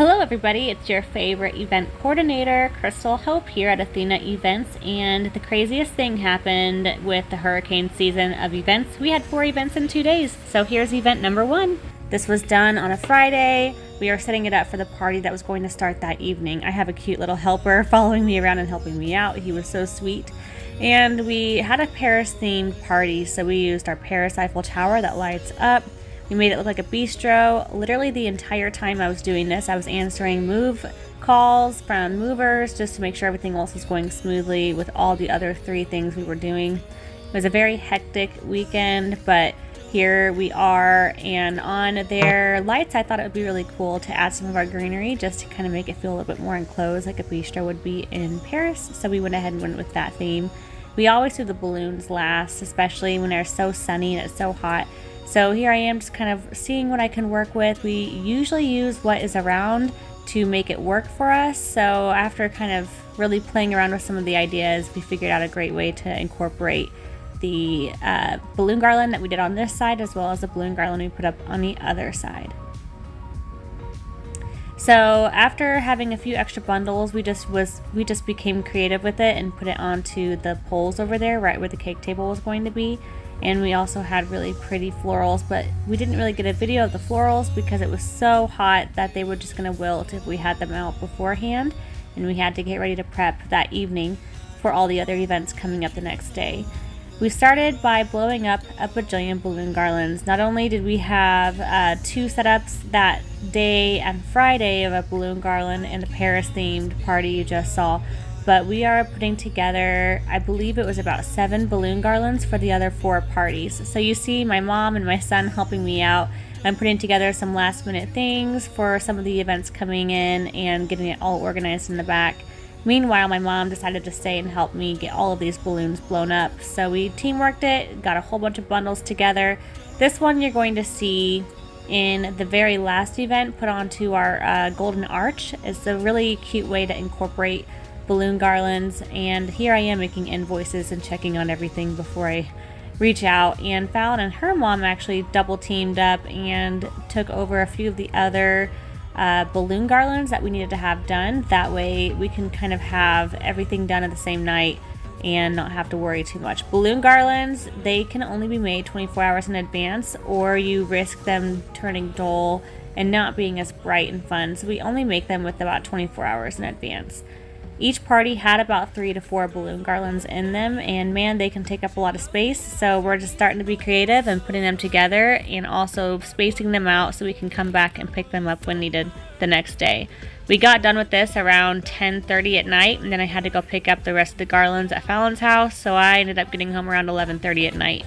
Hello everybody, it's your favorite event coordinator, Crystal Hope here at Athena Events, and the craziest thing happened with the hurricane season of events. We had 4 events in 2 days, so here's event number 1. This was done on a Friday. We are setting it up for the party that was going to start that evening. I have a cute little helper following me around and helping me out. He was so sweet. And we had a Paris themed party, so we used our Paris Eiffel Tower that lights up. We made it look like a bistro. Literally the entire time I was doing this, I was answering move calls from movers just to make sure everything else was going smoothly with all the other 3 things we were doing. It was a very hectic weekend, but here we are, and on their lights I thought it would be really cool to add some of our greenery just to kind of make it feel a little bit more enclosed like a bistro would be in Paris, so we went ahead and went with that theme. We always do the balloons last, especially when they're so sunny and it's so hot. So here I am just kind of seeing what I can work with. We usually use what is around to make it work for us. So after kind of really playing around with some of the ideas, we figured out a great way to incorporate the balloon garland that we did on this side as well as the balloon garland we put up on the other side. So after having a few extra bundles, we just became creative with it and put it onto the poles over there right where the cake table was going to be. And we also had really pretty florals, but we didn't really get a video of the florals because it was so hot that they were just going to wilt if we had them out beforehand, and we had to get ready to prep that evening for all the other events coming up the next day. We started by blowing up a bajillion balloon garlands. Not only did we have 2 setups that day and Friday of a balloon garland and a Paris themed party you just saw, but we are putting together, I believe it was about 7 balloon garlands for the other 4 parties. So you see my mom and my son helping me out. I'm putting together some last minute things for some of the events coming in and getting it all organized in the back. Meanwhile, my mom decided to stay and help me get all of these balloons blown up. So we teamworked it, got a whole bunch of bundles together. This one you're going to see in the very last event put onto our golden arch. It's a really cute way to incorporate balloon garlands, and here I am making invoices and checking on everything before I reach out. And Fallon and her mom actually double teamed up and took over a few of the other balloon garlands that we needed to have done. That way we can kind of have everything done at the same night and not have to worry too much. Balloon garlands, they can only be made 24 hours in advance, or you risk them turning dull and not being as bright and fun. So we only make them with about 24 hours in advance. Each party had about 3 to 4 balloon garlands in them, and man, they can take up a lot of space. So we're just starting to be creative and putting them together and also spacing them out so we can come back and pick them up when needed the next day. We got done with this around 10:30 at night, and then I had to go pick up the rest of the garlands at Fallon's house, so I ended up getting home around 11:30 at night.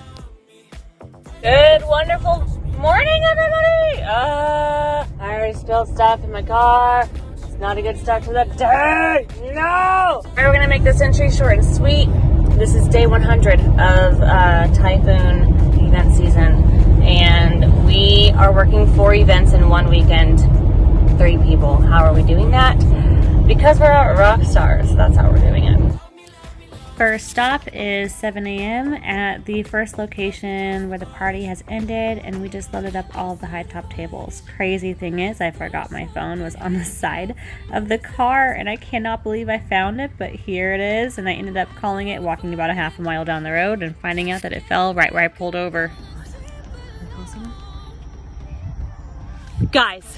Good, wonderful morning, everybody! I already spilled stuff in my car. Not a good start to the day. No! Alright, we're gonna make this entry short and sweet. This is day 100 of typhoon event season, and we are working 4 events in 1 weekend. 3 people. How are we doing that? Because we're rock stars. That's how we're doing it. First stop is 7 a.m. at the first location where the party has ended, and we just loaded up all of the high top tables. Crazy thing is, I forgot my phone was on the side of the car, and I cannot believe I found it, but here it is, and I ended up calling it, walking about a half a mile down the road, and finding out that it fell right where I pulled over. Guys,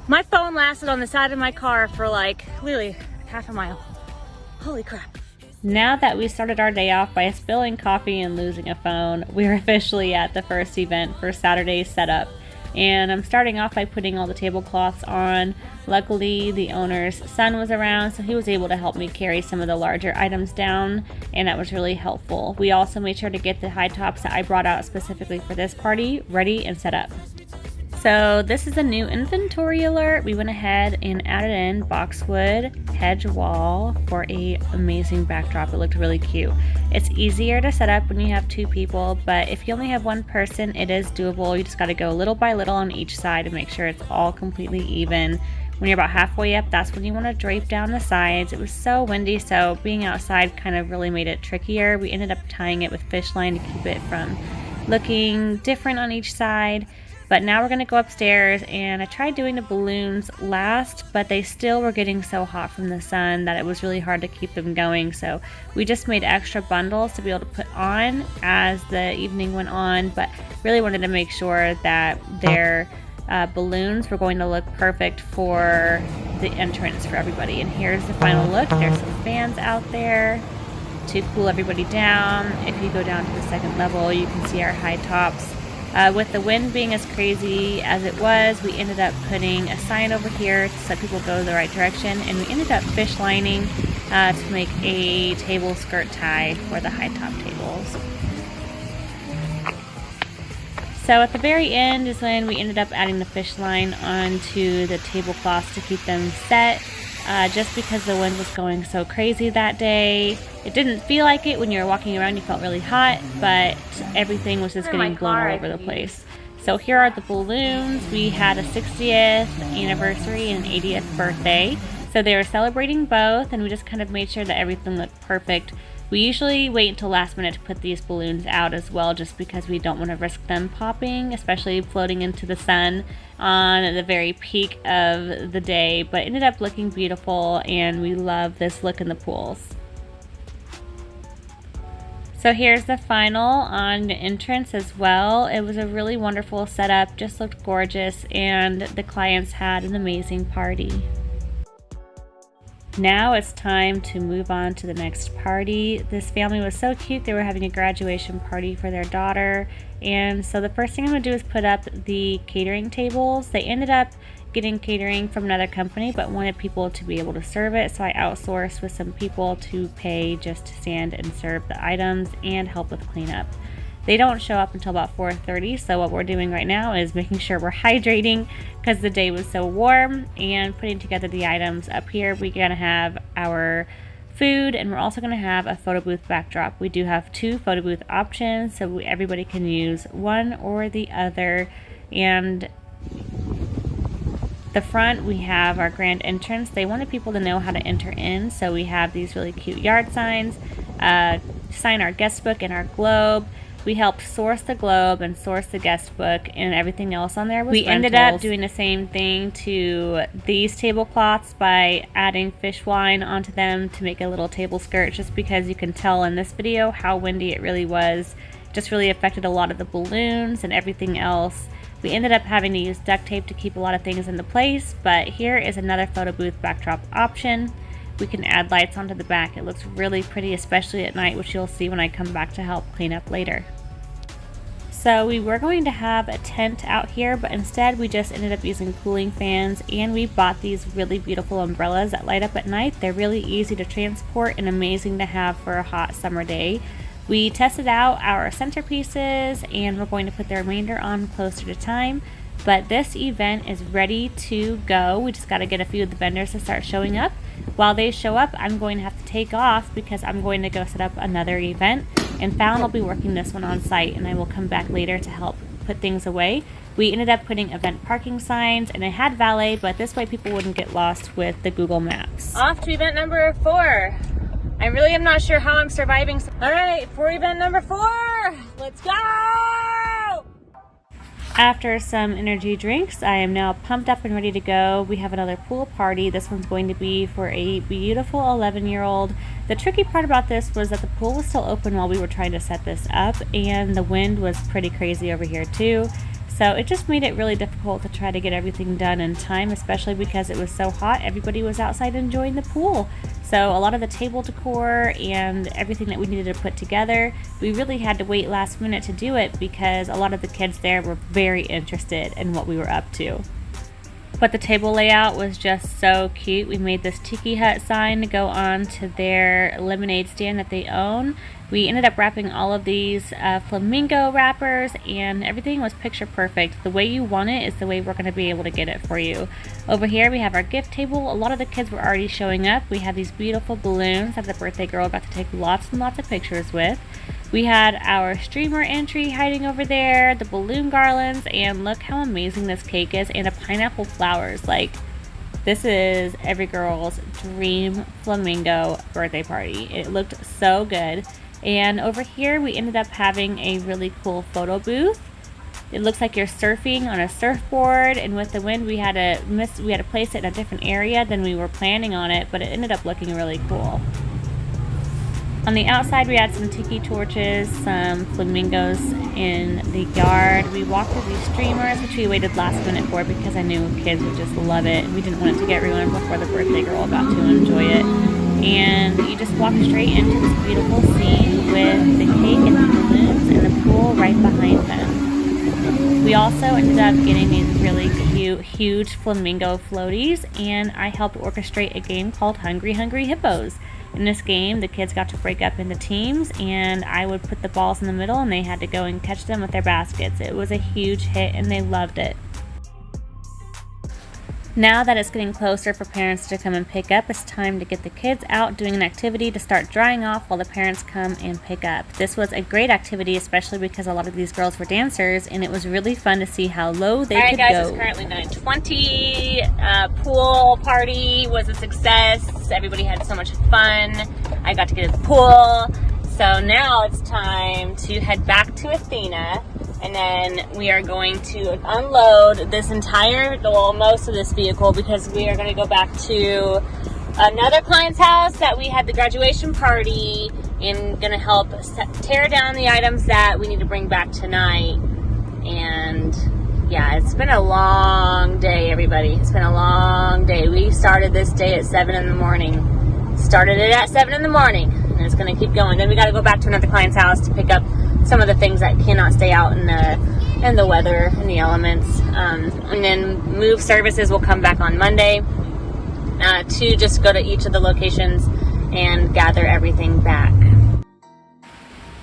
my phone lasted on the side of my car for like, literally, half a mile. Holy crap. Now that we started our day off by spilling coffee and losing a phone, we're officially at the first event for Saturday's setup. And I'm starting off by putting all the tablecloths on. Luckily, the owner's son was around, so he was able to help me carry some of the larger items down, and that was really helpful. We also made sure to get the high tops that I brought out specifically for this party ready and set up. So this is a new inventory alert. We went ahead and added in boxwood hedge wall for a amazing backdrop. It looked really cute. It's easier to set up when you have 2 people, but if you only have 1 person, it is doable. You just got to go little by little on each side to make sure it's all completely even. When you're about halfway up, that's when you want to drape down the sides. It was so windy, so being outside kind of really made it trickier. We ended up tying it with fish line to keep it from looking different on each side. But now we're going to go upstairs, and I tried doing the balloons last, but they still were getting so hot from the sun that it was really hard to keep them going. So we just made extra bundles to be able to put on as the evening went on, but really wanted to make sure that their balloons were going to look perfect for the entrance for everybody. And here's the final look. There's some fans out there to cool everybody down. If you go down to the second level, you can see our high tops. With the wind being as crazy as it was, we ended up putting a sign over here to let people go the right direction, and we ended up fish lining to make a table skirt tie for the high top tables. So at the very end is when we ended up adding the fish line onto the tablecloths to keep them set. Just because the wind was going so crazy that day. It didn't feel like it when you were walking around. You felt really hot, but everything was just getting blown all over the place. So here are the balloons. We had a 60th anniversary and an 80th birthday. So they were celebrating both, and we just kind of made sure that everything looked perfect. We usually wait until last minute to put these balloons out as well, just because we don't want to risk them popping, especially floating into the sun on the very peak of the day. But it ended up looking beautiful, and we love this look in the pools. So here's the final on the entrance as well. It was a really wonderful setup, just looked gorgeous, and the clients had an amazing party. Now it's time to move on to the next party. This family was so cute. They were having a graduation party for their daughter. And so the first thing I'm going to do is put up the catering tables. They ended up getting catering from another company, but wanted people to be able to serve it. So I outsourced with some people to pay just to stand and serve the items and help with cleanup. They don't show up until about 4:30, so what we're doing right now is making sure we're hydrating because the day was so warm, and putting together the items. Up here we're going to have our food, and we're also going to have a photo booth backdrop. We do have 2 photo booth options, so everybody can use one or the other. And the front, we have our grand entrance. They wanted people to know how to enter in, so we have these really cute yard signs, sign our guest book and our globe. We helped source the globe and source the guest book, and everything else on there was rentals. Ended up doing the same thing to these tablecloths by adding fish line onto them to make a little table skirt, just because you can tell in this video how windy it really was. It just really affected a lot of the balloons and everything else. We ended up having to use duct tape to keep a lot of things into place, but here is another photo booth backdrop option. We can add lights onto the back. It looks really pretty, especially at night, which you'll see when I come back to help clean up later. So we were going to have a tent out here, but instead we just ended up using cooling fans, and we bought these really beautiful umbrellas that light up at night. They're really easy to transport and amazing to have for a hot summer day. We tested out our centerpieces, and we're going to put the remainder on closer to time. But this event is ready to go. We just got to get a few of the vendors to start showing up. While they show up, I'm going to have to take off because I'm going to go set up another event, and Fallon will be working this one on site, and I will come back later to help put things away. We ended up putting event parking signs, and it had valet, but this way people wouldn't get lost with the Google Maps. Off to event number 4. I really am not sure how I'm surviving. All right, for event number 4, let's go! After some energy drinks, I am now pumped up and ready to go. We have another pool party. This one's going to be for a beautiful 11-year-old. The tricky part about this was that the pool was still open while we were trying to set this up, and the wind was pretty crazy over here too. So it just made it really difficult to try to get everything done in time, especially because it was so hot. Everybody was outside enjoying the pool. So a lot of the table decor and everything that we needed to put together, we really had to wait last minute to do it because a lot of the kids there were very interested in what we were up to. But the table layout was just so cute. We made this Tiki Hut sign to go on to their lemonade stand that they own. We ended up wrapping all of these flamingo wrappers, and everything was picture perfect. The way you want it is the way we're going to be able to get it for you. Over here we have our gift table. A lot of the kids were already showing up. We have these beautiful balloons that the birthday girl got to take lots and lots of pictures with. We had our streamer entry hiding over there, the balloon garlands, and look how amazing this cake is, and the pineapple flowers. Like, this is every girl's dream flamingo birthday party. It looked so good. And over here we ended up having a really cool photo booth. It looks like you're surfing on a surfboard, and with the wind we had to place it in a different area than we were planning on it, but it ended up looking really cool. On the outside, we had some tiki torches, some flamingos in the yard. We walked through these streamers, which we waited last minute for because I knew kids would just love it. We didn't want it to get ruined before the birthday girl got to enjoy it. And you just walk straight into this beautiful scene with the cake and the balloons and the pool right behind them. We also ended up getting these really cute, huge flamingo floaties, and I helped orchestrate a game called Hungry Hungry Hippos. In this game, the kids got to break up into teams, and I would put the balls in the middle, and they had to go and catch them with their baskets. It was a huge hit, and they loved it. Now that it's getting closer for parents to come and pick up, it's time to get the kids out doing an activity to start drying off while the parents come and pick up. This was a great activity, especially because a lot of these girls were dancers, and it was really fun to see how low they could go. Alright guys, it's currently 9:20. Pool party was a success. Everybody had so much fun. I got to get in the pool. So now it's time to head back to Athena. And then we are going to unload this entire, well, most of this vehicle, because we are going to go back to another client's house that we had the graduation party, and going to help tear down the items that we need to bring back tonight. And yeah, it's been a long day, everybody. It's been a long day. We started this day at 7 in the morning. Started it at 7 in the morning, and it's going to keep going. Then we got to go back to another client's house to pick up some of the things that cannot stay out in the weather, in the elements. And then move services will come back on Monday to just go to each of the locations and gather everything back.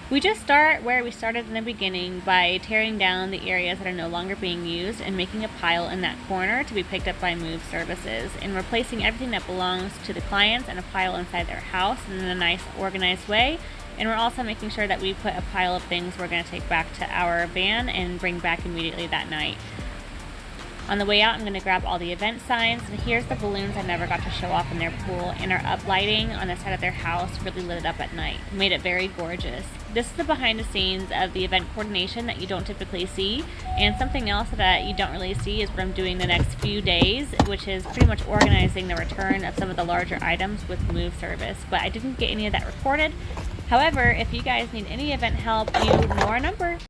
We just start where we started in the beginning by tearing down the areas that are no longer being used and making a pile in that corner to be picked up by move services, and replacing everything that belongs to the clients in a pile inside their house in a nice organized way. And we're also making sure that we put a pile of things we're going to take back to our van and bring back immediately that night. On the way out, I'm going to grab all the event signs, and here's the balloons I never got to show off in their pool, and our up lighting on the side of their house really lit it up at night. Made it very gorgeous. This is the behind the scenes of the event coordination that you don't typically see, and something else that you don't really see is what I'm doing the next few days, which is pretty much organizing the return of some of the larger items with move service, but I didn't get any of that recorded. However, if you guys need any event help, you know our number.